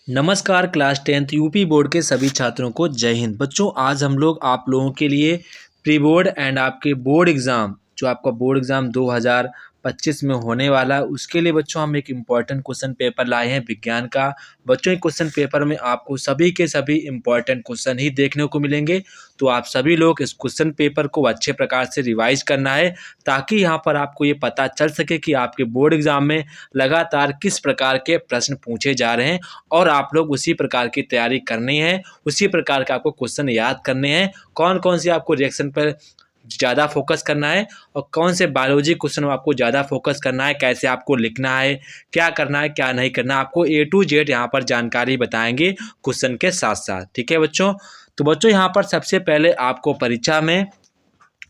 नमस्कार class 10th UP board के सभी छात्रों को जय हिंद। बच्चों आज हम लोग आप लोगों के लिए प्री बोर्ड एंड आपके बोर्ड एग्ज़ाम जो आपका बोर्ड एग्ज़ाम 2025 में होने वाला है उसके लिए बच्चों हम एक इम्पॉर्टेंट क्वेश्चन पेपर लाए हैं विज्ञान का। बच्चों एक क्वेश्चन पेपर में आपको सभी के सभी इम्पॉर्टेंट क्वेश्चन ही देखने को मिलेंगे, तो आप सभी लोग इस क्वेश्चन पेपर को अच्छे प्रकार से रिवाइज करना है ताकि यहाँ पर आपको ये पता चल सके कि आपके बोर्ड एग्ज़ाम में लगातार किस प्रकार के प्रश्न पूछे जा रहे हैं और आप लोग उसी प्रकार की तैयारी करनी है, उसी प्रकार के आपको क्वेश्चन याद करने हैं। कौन कौन से आपको रिएक्शन पर ज़्यादा फोकस करना है और कौन से बायोलॉजी क्वेश्चन में आपको ज़्यादा फोकस करना है, कैसे आपको लिखना है, क्या करना है क्या नहीं करना है, आपको A to Z यहाँ पर जानकारी बताएंगे क्वेश्चन के साथ साथ। ठीक है बच्चों, तो बच्चों यहाँ पर सबसे पहले आपको परीक्षा में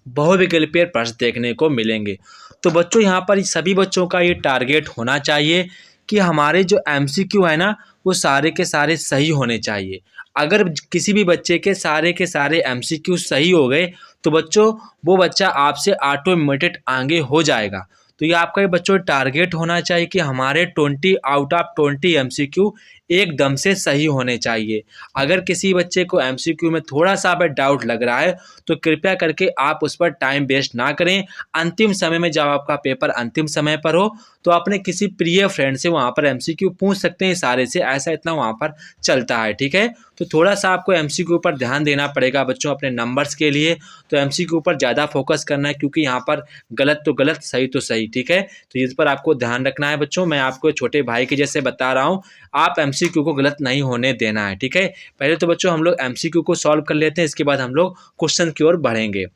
बहुविकल्पीय प्रश्न देखने को मिलेंगे। तो बच्चों यहाँ पर सभी बच्चों का ये टारगेट होना चाहिए कि हमारे जो MCQ है ना वो सारे के सारे सही होने चाहिए। अगर किसी भी बच्चे के सारे MCQ सही हो गए तो बच्चों वो बच्चा आपसे ऑटोमेटेड आगे हो जाएगा। तो ये आपका ये बच्चों टारगेट होना चाहिए कि हमारे 20 आउट ऑफ 20 MCQ एकदम से सही होने चाहिए। अगर किसी बच्चे को MCQ में थोड़ा सा भी डाउट लग रहा है तो कृपया करके आप उस पर टाइम वेस्ट ना करें। अंतिम समय में जब आपका पेपर अंतिम समय पर हो तो अपने किसी प्रिय फ्रेंड से वहाँ पर MCQ पूछ सकते हैं सारे से, ऐसा इतना वहाँ पर चलता है। ठीक है, तो थोड़ा सा आपको MCQ पर ध्यान देना पड़ेगा बच्चों अपने नंबर्स के लिए। तो MCQ पर ज़्यादा फोकस करना है क्योंकि यहाँ पर गलत तो गलत सही तो सही। ठीक है, तो इस पर आपको ध्यान रखना है बच्चों। मैं आपको छोटे भाई के जैसे बता रहा हूँ, आप MCQ को गलत नहीं होने देना है। ठीक है, पहले तो बच्चों हम लोग MCQ को सॉल्व कर लेते हैं, इसके बाद हम लोग क्वेश्चन की ओर बढ़ेंगे।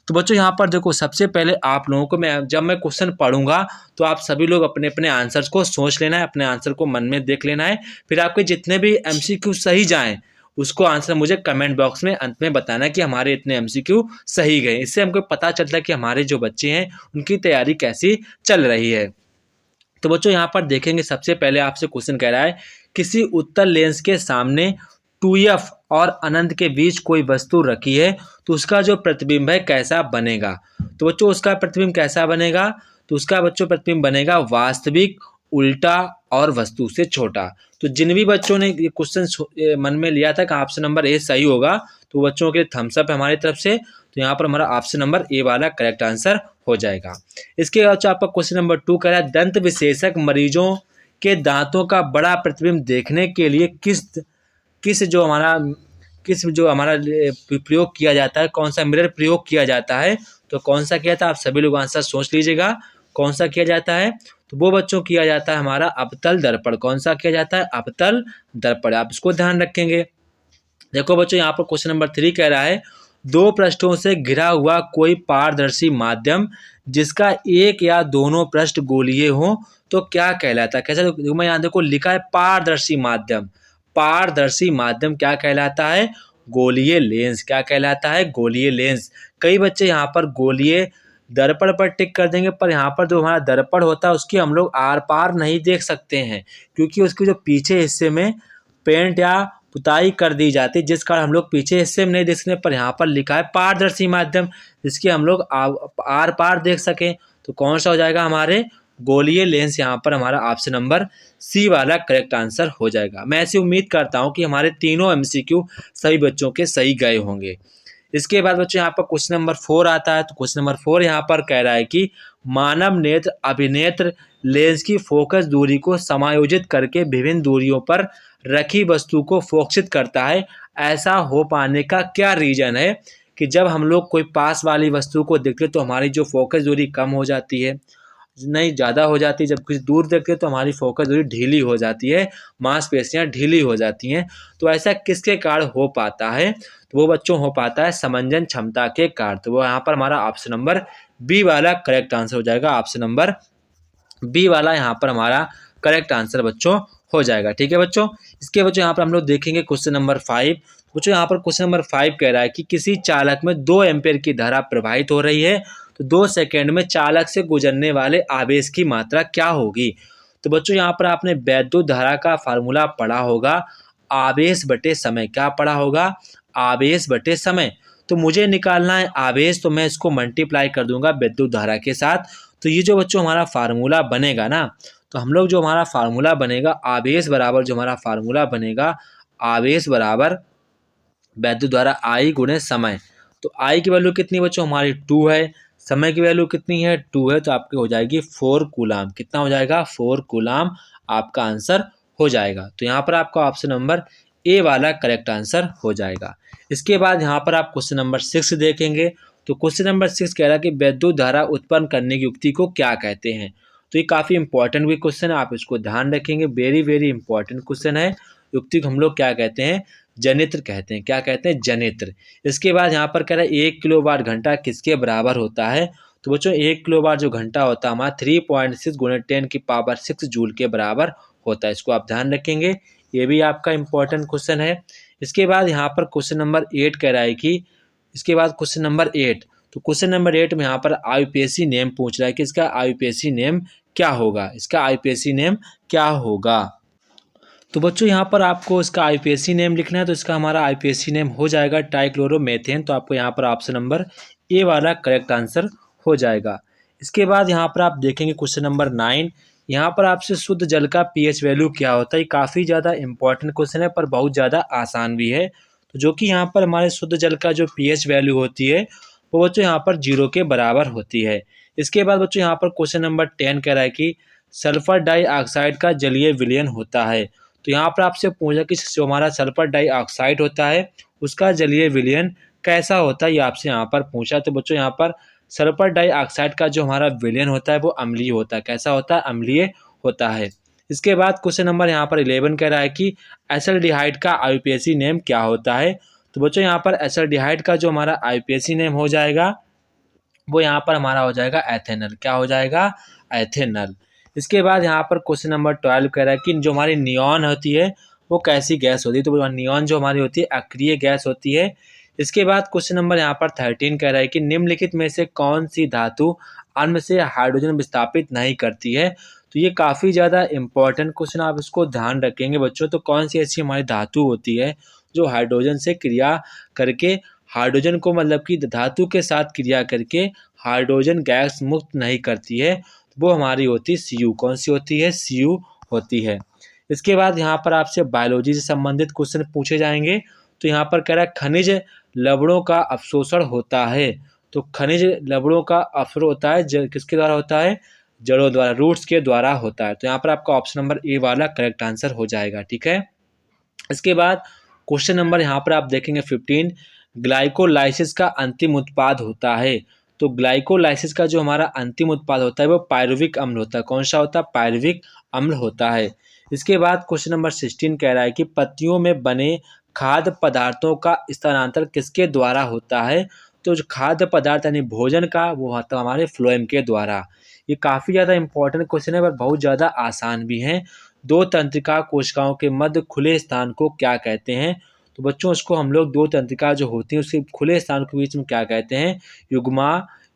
तो बच्चों यहाँ पर देखो सबसे पहले आप लोगों को जब मैं क्वेश्चन पढ़ूंगा तो आप सभी लोग अपने अपने आंसर्स को सोच लेना है, अपने आंसर को मन में देख लेना है। फिर आपके जितने भी MCQ सही जाएं उसको आंसर मुझे कमेंट बॉक्स में अंत में बताना है कि हमारे इतने MCQ सही गए। इससे हमको पता चलता है कि हमारे जो बच्चे हैं उनकी तैयारी कैसी चल रही है। तो बच्चों यहाँ पर देखेंगे सबसे पहले आपसे क्वेश्चन कह रहा है किसी उत्तल लेंस के सामने 2F और अनंत के बीच कोई वस्तु रखी है तो उसका जो प्रतिबिंब है कैसा बनेगा। तो बच्चों उसका प्रतिबिंब कैसा बनेगा, तो उसका बच्चों प्रतिबिंब बनेगा वास्तविक, उल्टा और वस्तु से छोटा। तो जिन भी बच्चों ने ये क्वेश्चन मन में लिया था कि ऑप्शन नंबर ए सही होगा तो बच्चों के लिए थम्स अप है हमारी तरफ से। तो यहाँ पर हमारा ऑप्शन नंबर ए वाला करेक्ट आंसर हो जाएगा। इसके बाद आपका क्वेश्चन नंबर 2 कह रहा है दंत विशेषज्ञ मरीजों के दांतों का बड़ा प्रतिबिंब देखने के लिए किस जो हमारा प्रयोग किया जाता है, कौन सा मिरर प्रयोग किया जाता है। तो कौन सा किया था आप सभी लोग आंसर सोच लीजिएगा, कौन सा किया जाता है। तो वो बच्चों किया जाता है हमारा अवतल दर्पण। कौन सा किया जाता है, अवतल दर्पण। आप इसको ध्यान रखेंगे। देखो बच्चों यहाँ पर क्वेश्चन नंबर 3 कह रहा है दो पृष्ठों से घिरा हुआ कोई पारदर्शी माध्यम जिसका एक या दोनों पृष्ठ गोलीय हो तो क्या कहलाता है। कैसा, मैं यहाँ देखो लिखा है पारदर्शी माध्यम। पारदर्शी माध्यम क्या कहलाता है, गोलीय लेंस। क्या कहलाता है, गोलीय लेंस। कई बच्चे यहाँ पर गोलीय दर्पण पर टिक कर देंगे पर यहाँ पर जो हमारा दर्पण होता है उसकी हम लोग आर पार नहीं देख सकते हैं क्योंकि उसके जो पीछे हिस्से में पेंट या पुताई कर दी जाती है जिस कारण हम लोग पीछे हिस्से में नहीं देख सकते। पर यहाँ पर लिखा है पारदर्शी माध्यम जिसकी हम लोग आर पार देख सकें। तो कौन सा हो जाएगा, हमारे गोलीय लेंस यहाँ पर हमारा ऑप्शन नंबर सी वाला करेक्ट आंसर हो जाएगा। मैं ऐसी उम्मीद करता हूँ कि हमारे तीनों MCQ सभी बच्चों के सही गए होंगे। इसके बाद बच्चों यहाँ पर क्वेश्चन नंबर 4 आता है। तो क्वेश्चन नंबर 4 यहाँ पर कह रहा है कि मानव नेत्र अभिनेत्र लेंस की फोकस दूरी को समायोजित करके विभिन्न दूरियों पर रखी वस्तु को फोकसित करता है। ऐसा हो पाने का क्या रीजन है कि जब हम लोग कोई पास वाली वस्तु को देखते तो हमारी जो फोकस दूरी कम हो जाती है, नहीं ज़्यादा हो जाती है, जब कुछ दूर देखते हैं तो हमारी फोकस दूरी ढीली हो जाती है, मांसपेशियाँ ढीली हो जाती हैं। तो ऐसा किसके कारण हो पाता है, तो वो बच्चों हो पाता है समंजन क्षमता के कारण। तो वो यहाँ पर हमारा ऑप्शन नंबर बी वाला करेक्ट आंसर हो जाएगा। ऑप्शन नंबर बी वाला यहाँ पर हमारा करेक्ट आंसर बच्चों हो जाएगा। ठीक है बच्चों, इसके बच्चों यहाँ पर हम लोग देखेंगे क्वेश्चन नंबर 5। बच्चों यहाँ पर क्वेश्चन नंबर 5 कह रहा है कि किसी चालक में 2 एम्पेयर की धारा प्रवाहित हो रही है तो 2 सेकेंड में चालक से गुजरने वाले आवेश की मात्रा क्या होगी। तो बच्चों यहाँ पर आपने वैद्युत धारा का फार्मूला पढ़ा होगा, आवेश बटे समय। क्या पढ़ा होगा, आवेश बटे समय। तो मुझे निकालना है आवेश, तो मैं इसको मल्टीप्लाई कर दूंगा विद्युत धारा के साथ। तो ये जो बच्चों हमारा फार्मूला बनेगा ना, तो हम लोग जो हमारा फार्मूला बनेगा आवेश बराबर जो हमारा फार्मूला बनेगा आवेश बराबर वैद्युत धारा आई गुणे समय। तो आई की वैल्यू कितनी बच्चों हमारी 2 है, समय की वैल्यू कितनी है 2 है, तो आपकी हो जाएगी 4 कूलाम। कितना हो जाएगा 4 कूलाम आपका आंसर हो जाएगा। तो यहाँ पर आपका ऑप्शन नंबर ए वाला करेक्ट आंसर हो जाएगा। इसके बाद यहाँ पर आप क्वेश्चन नंबर 6 देखेंगे। तो क्वेश्चन नंबर 6 कह रहा है कि वैद्युत धारा उत्पन्न करने की युक्ति को क्या कहते हैं। तो ये काफ़ी इंपॉर्टेंट भी क्वेश्चन है, आप इसको ध्यान रखेंगे, वेरी वेरी इंपॉर्टेंट क्वेश्चन है। युक्ति को हम लोग क्या कहते हैं जनित्र कहते हैं। क्या कहते हैं जनित्र। इसके बाद यहाँ पर कह रहा है 1 किलोवाट घंटा किसके बराबर होता है। तो बच्चों 1 किलोवाट जो घंटा होता है हमारा 3.6 गुणे 10⁶ जूल के बराबर होता है। इसको आप ध्यान रखेंगे, ये भी आपका इंपॉर्टेंट क्वेश्चन है। इसके बाद यहाँ पर क्वेश्चन नंबर 8 कह रहा है कि इसके बाद क्वेश्चन नंबर 8, तो क्वेश्चन नंबर 8 में यहाँ पर आईयूपीएसी नेम पूछ रहा है कि इसका आईयूपीएसी नेम क्या होगा। इसका आईयूपीएसी नेम क्या होगा। तो बच्चों यहाँ पर आपको इसका आईयूपीएसी नेम लिखना है। तो इसका हमारा आईयूपीएसी नेम हो जाएगा ट्राइक्लोरोमेथेन। तो आपको यहाँ पर ऑप्शन नंबर ए वाला करेक्ट आंसर हो जाएगा। इसके बाद यहाँ पर आप देखेंगे क्वेश्चन नंबर 9, यहाँ पर आपसे शुद्ध जल का पीएच वैल्यू क्या होता है। काफ़ी ज़्यादा इंपॉर्टेंट क्वेश्चन है पर बहुत ज़्यादा आसान भी है। तो जो कि यहाँ पर हमारे शुद्ध जल का जो पीएच वैल्यू होती है वो बच्चों यहाँ पर 0 के बराबर होती है। इसके बाद बच्चों यहाँ पर क्वेश्चन नंबर 10 कह रहा है कि सल्फर डाइऑक्साइड का जलीय विलयन होता है। तो यहाँ पर आपसे पूछा कि जो हमारा सल्फर डाइऑक्साइड होता है उसका जलीय विलयन कैसा होता है, ये आपसे यहाँ पर पूछा। तो बच्चों यहाँ पर सल्फर डाइऑक्साइड का जो हमारा विलयन होता है वो अम्लीय होता है। कैसा होता है अम्लीय होता है। इसके बाद क्वेश्चन नंबर यहाँ पर 11 कह रहा है कि एसिल्डिहाइड का आईयूपीएसी नेम क्या होता है। तो बच्चों यहाँ पर एसिल्डिहाइड का जो हमारा आईयूपीएसी नेम हो जाएगा वो यहाँ पर हमारा हो जाएगा एथेनल। क्या हो जाएगा एथेनल। इसके बाद यहाँ पर क्वेश्चन नंबर 12 कह रहा है कि जो हमारी नियॉन होती है वो कैसी गैस होती है। तो नियॉन जो हमारी होती है अक्रिय गैस होती है। इसके बाद क्वेश्चन नंबर यहाँ पर 13 कह रहा है कि निम्नलिखित में से कौन सी धातु अम्ल से हाइड्रोजन विस्थापित नहीं करती है। तो ये काफ़ी ज़्यादा इंपॉर्टेंट क्वेश्चन, आप इसको ध्यान रखेंगे बच्चों। तो कौन सी ऐसी हमारी धातु होती है जो हाइड्रोजन से क्रिया करके हाइड्रोजन को मतलब कि धातु के साथ क्रिया करके हाइड्रोजन गैस मुक्त नहीं करती है, वो हमारी होती है Cu। कौन सी होती है Cu होती है। इसके बाद यहाँ पर आपसे बायोलॉजी से संबंधित क्वेश्चन पूछे जाएंगे। तो यहाँ पर कह रहा है खनिज लवणों का अवशोषण होता है। तो खनिज लवणों का अवशोषण होता है किसके द्वारा होता है जड़ों द्वारा, रूट्स के द्वारा होता है। तो यहाँ पर आपका ऑप्शन नंबर ए वाला करेक्ट आंसर हो जाएगा। ठीक है। इसके बाद क्वेश्चन नंबर यहाँ पर आप देखेंगे 15, ग्लाइकोलाइसिस का अंतिम उत्पाद होता है। तो ग्लाइकोलाइसिस का जो हमारा अंतिम उत्पाद होता है वो पायरुविक अम्ल होता है। कौन सा होता है पायरुविक अम्ल होता है। इसके बाद क्वेश्चन नंबर 16 कह रहा है कि पत्तियों में बने खाद्य पदार्थों का स्थानांतरण किसके द्वारा होता है। तो जो खाद्य पदार्थ यानी भोजन का वो होता है हमारे फ्लोएम के द्वारा। ये काफ़ी ज़्यादा इंपॉर्टेंट क्वेश्चन है पर बहुत ज़्यादा आसान भी है। दो तंत्रिका कोशिकाओं के मध्य खुले स्थान को क्या कहते हैं। तो बच्चों उसको हम लोग दो तंत्रिका जो होती है उसके खुले स्थान के बीच में क्या कहते हैं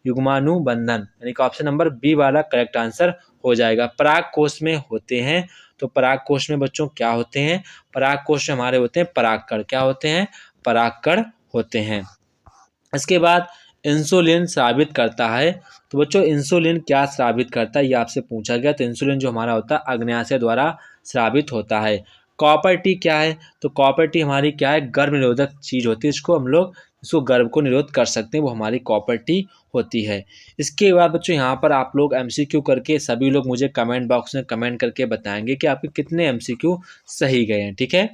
युग्मानुबंधन। यानी कि ऑप्शन नंबर बी वाला करेक्ट आंसर हो जाएगा। पराग कोश में होते हैं। तो पराग कोश में बच्चों क्या होते हैं पराग कोश में हमारे होते हैं परागकण। क्या होते हैं परागकण होते हैं। इसके बाद इंसुलिन स्रावित करता है। तो बच्चों इंसुलिन क्या स्रावित करता है ये आपसे पूछा गया। तो इंसुलिन जो हमारा होता है अग्न्याशय द्वारा स्रावित होता है। कॉपर टी क्या है। तो कॉपर टी हमारी क्या है गर्भ निरोधक चीज़ होती है। इसको हम लोग इसको गर्भ को निरोध कर सकते हैं, वो हमारी कॉपर टी होती है। इसके बाद बच्चों यहाँ पर आप लोग एमसीक्यू करके सभी लोग मुझे कमेंट बॉक्स में कमेंट करके बताएंगे कि आपके कितने एमसीक्यू सही गए हैं। ठीक है।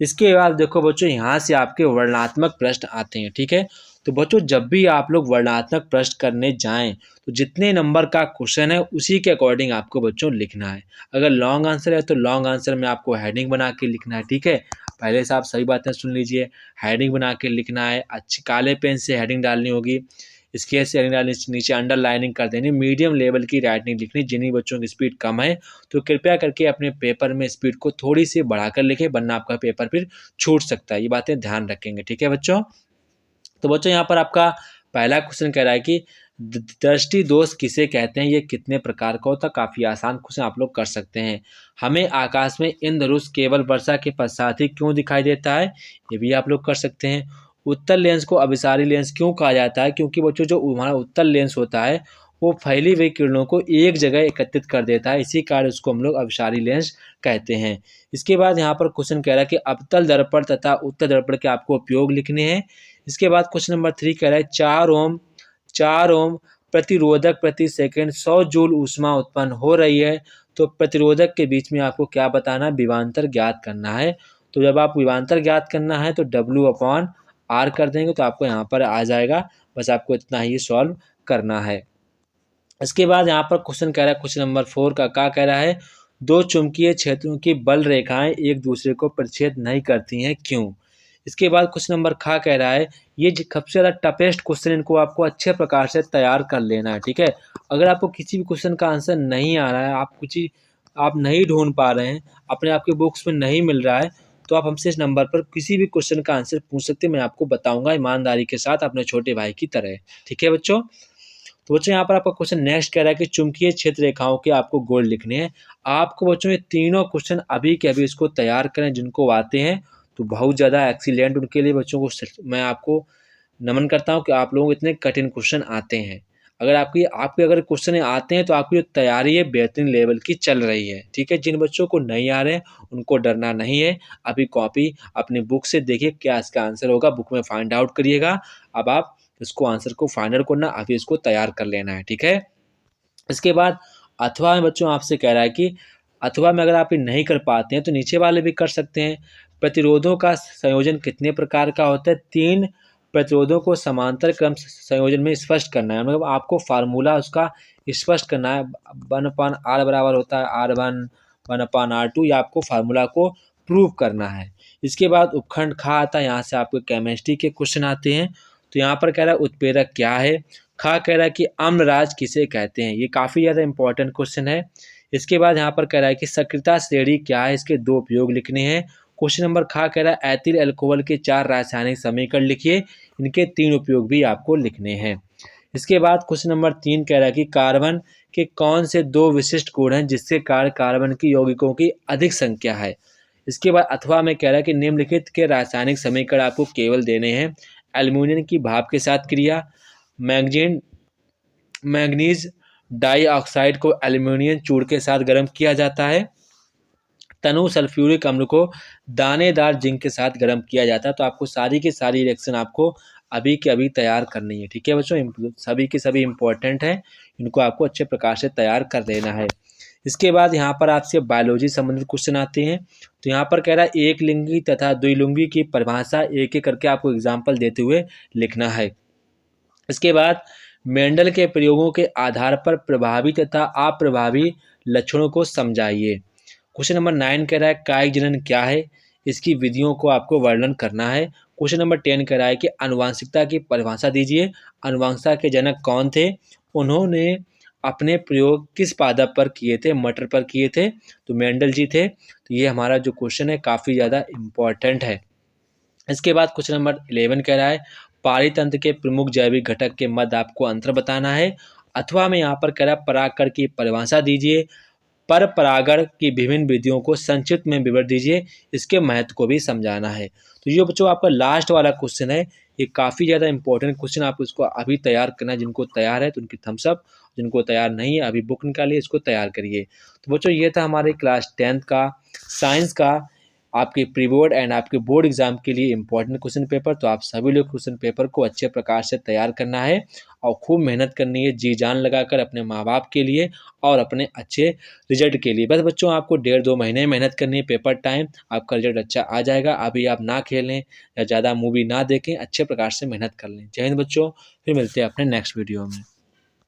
इसके बाद देखो बच्चों यहाँ से आपके वर्णनात्मक प्रश्न आते हैं। ठीक है। तो बच्चों जब भी आप लोग वर्णनात्मक प्रश्न करने जाएं तो जितने नंबर का क्वेश्चन है उसी के अकॉर्डिंग आपको बच्चों लिखना है। अगर लॉन्ग आंसर है तो लॉन्ग आंसर में आपको हेडिंग बना के लिखना है। ठीक है। पहले से आप सही बातें सुन लीजिए, हेडिंग बना के लिखना है। अच्छी काले पेन से हेडिंग डालनी होगी, स्केच से हेडिंग डालनी, नीचे अंडरलाइनिंग कर देनी, मीडियम लेवल की राइटिंग लिखनी। जिन्हीं बच्चों की स्पीड कम है तो कृपया करके अपने पेपर में स्पीड को थोड़ी सी बढ़ाकर लिखें, वरना आपका पेपर फिर छूट सकता है। ये बातें ध्यान रखेंगे। ठीक है बच्चों। तो बच्चों यहाँ पर आपका पहला क्वेश्चन कह रहा है कि दृष्टि दोष किसे कहते हैं, ये कितने प्रकार का होता है। काफ़ी आसान क्वेश्चन आप लोग कर सकते हैं। हमें आकाश में इंद्रधनुष केवल वर्षा के पश्चात ही क्यों दिखाई देता है, ये भी आप लोग कर सकते हैं। उत्तल लेंस को अभिसारी लेंस क्यों कहा जाता है, क्योंकि बच्चों जो हमारा उत्तल लेंस होता है वो फैली हुई किरणों को एक जगह एकत्रित कर देता है, इसी कारण उसको हम लोग अभिसारी लेंस कहते हैं। इसके बाद यहाँ पर क्वेश्चन कह रहा है कि अवतल दर्पण तथा उत्तल दर्पण के आपको उपयोग लिखने हैं। इसके बाद क्वेश्चन नंबर 3 कह रहा है 4 ओम प्रतिरोधक प्रति सेकंड 100 जूल ऊष्मा उत्पन्न हो रही है, तो प्रतिरोधक के बीच में आपको क्या बताना है, विभवांतर ज्ञात करना है। तो जब आप विभवांतर ज्ञात करना है तो W/R कर देंगे तो आपको यहाँ पर आ जाएगा। बस आपको इतना ही सॉल्व करना है। इसके बाद यहाँ पर क्वेश्चन कह रहा है, क्वेश्चन नंबर 4 का क्या कह रहा है, दो चुंबकीय क्षेत्रों की बल रेखाएं एक दूसरे को प्रतिच्छेद नहीं करती हैं, क्यों। इसके बाद क्वेश्चन नंबर खा कह रहा है, ये सबसे ज़्यादा टफेस्ट क्वेश्चन, इनको आपको अच्छे प्रकार से तैयार कर लेना है, ठीक है। अगर आपको किसी भी क्वेश्चन का आंसर नहीं आ रहा है, आप नहीं ढूंढ पा रहे हैं, अपने आपके बुक्स में नहीं मिल रहा है, तो आप हमसे इस नंबर पर किसी भी क्वेश्चन का आंसर पूछ सकते हैं। मैं आपको बताऊंगा ईमानदारी के साथ, अपने छोटे भाई की तरह, ठीक है बच्चों। तो बच्चों यहाँ पर आपका क्वेश्चन नेक्स्ट कह रहा है कि चुंबकीय क्षेत्र रेखाओं के आपको गोल लिखने हैं। आपको बच्चों ये तीनों क्वेश्चन अभी के अभी इसको तैयार करें, जिनको आते हैं तो बहुत ज़्यादा एक्सीलेंट, उनके लिए बच्चों को मैं आपको नमन करता हूँ कि आप लोगों को इतने कठिन क्वेश्चन आते हैं। अगर आपके अगर क्वेश्चन आते हैं तो आपकी जो तैयारी है बेहतरीन लेवल की चल रही है, ठीक है। जिन बच्चों को नहीं आ रहे हैं उनको डरना नहीं है, अभी कॉपी अपनी बुक से देखिए क्या इसका आंसर होगा, बुक में फाइंड आउट करिएगा। अब आप इसको आंसर को फाइनल करना, अभी इसको तैयार कर लेना है, ठीक है। इसके बाद अथवा में बच्चों आपसे कह रहा है कि अथवा में अगर आप ये नहीं कर पाते हैं तो नीचे वाले भी कर सकते हैं। प्रतिरोधों का संयोजन कितने प्रकार का होता है, 3 प्रतिरोधों को समांतर क्रम संयोजन में स्पष्ट करना है, मतलब आपको फार्मूला उसका स्पष्ट करना है। 1/R बराबर होता है R1 1/R2, या आपको फार्मूला को प्रूव करना है। इसके बाद उपखंड खा आता है, यहाँ से आपको केमिस्ट्री के क्वेश्चन आते हैं। तो यहाँ पर कह रहा है उत्प्रेरक क्या है, खा कह रहा है कि अम्लराज किसे कहते हैं, ये काफ़ी ज़्यादा इंपॉर्टेंट क्वेश्चन है। इसके बाद यहाँ पर कह रहा है कि सक्रियता श्रेणी क्या है, इसके 2 उपयोग लिखने हैं। क्वेश्चन नंबर खा कह रहा है एथिल अल्कोहल के 4 रासायनिक समीकरण लिखिए, इनके 3 उपयोग भी आपको लिखने हैं। इसके बाद क्वेश्चन नंबर 3 कह रहा है कि कार्बन के कौन से 2 विशिष्ट गुण हैं जिसके कारण कार्बन की यौगिकों की अधिक संख्या है। इसके बाद अथवा में कह रहा है कि निम्नलिखित के रासायनिक समीकरण आपको केवल देने हैं। एल्यूमिनियम की भाप के साथ क्रिया, मैंगनीज डाइऑक्साइड को एल्यूमिनियम चूड़ के साथ गर्म किया जाता है, तनु सल्फ्यूरिक अम्ल को दानेदार जिंक के साथ गर्म किया जाता है। तो आपको सारी की सारी रिएक्शन आपको अभी के अभी तैयार करनी है, ठीक है बच्चों। सभी के सभी इंपॉर्टेंट हैं, इनको आपको अच्छे प्रकार से तैयार कर लेना है। इसके बाद यहाँ पर आपसे बायोलॉजी संबंधित क्वेश्चन आते हैं। तो यहाँ पर कह रहा है एक लिंगी तथा द्विलिंगी की परिभाषा एक एक करके आपको एग्जाम्पल देते हुए लिखना है। इसके बाद मेंडल के प्रयोगों के आधार पर प्रभावी तथा अप्रभावी लक्षणों को समझाइए। क्वेश्चन नंबर 9 कह रहा है कायिक जनन क्या है, इसकी विधियों को आपको वर्णन करना है। क्वेश्चन नंबर 10 कह रहा है कि आनुवंशिकता की परिभाषा दीजिए, आनुवंशिकता के जनक कौन थे, उन्होंने अपने प्रयोग किस पादप पर किए थे, मटर पर किए थे, तो मेंडल जी थे। तो ये हमारा जो क्वेश्चन है काफ़ी ज़्यादा इम्पॉर्टेंट है। इसके बाद क्वेश्चन नंबर 11 कह रहा है पारितंत्र के प्रमुख जैविक घटक के मध्य आपको अंतर बताना है। अथवा में यहाँ पर कह रहा है परागकण की परिभाषा दीजिए, पर परागण की विभिन्न विधियों को संक्षिप्त में विवरण दीजिए, इसके महत्व को भी समझाना है। तो ये बच्चों आपका लास्ट वाला क्वेश्चन है, ये काफ़ी ज़्यादा इंपॉर्टेंट क्वेश्चन, आप इसको अभी तैयार करना है। जिनको तैयार है तो उनकी थम्स अप, जिनको तैयार नहीं है अभी बुक निकालिए, इसको तैयार करिए। तो बच्चों ये था हमारे क्लास 10th का साइंस का आपके प्री बोर्ड एंड आपके बोर्ड एग्जाम के लिए इंपॉर्टेंट क्वेश्चन पेपर। तो आप सभी लोग क्वेश्चन पेपर को अच्छे प्रकार से तैयार करना है और खूब मेहनत करनी है, जी जान लगाकर अपने माँ बाप के लिए और अपने अच्छे रिजल्ट के लिए। बस बच्चों आपको 1.5-2 महीने मेहनत करनी है, पेपर टाइम आपका रिजल्ट अच्छा आ जाएगा। अभी आप ना खेलें या ज़्यादा मूवी ना देखें, अच्छे प्रकार से मेहनत कर लें। जय हिंद बच्चों, फिर मिलते हैं अपने नेक्स्ट वीडियो में।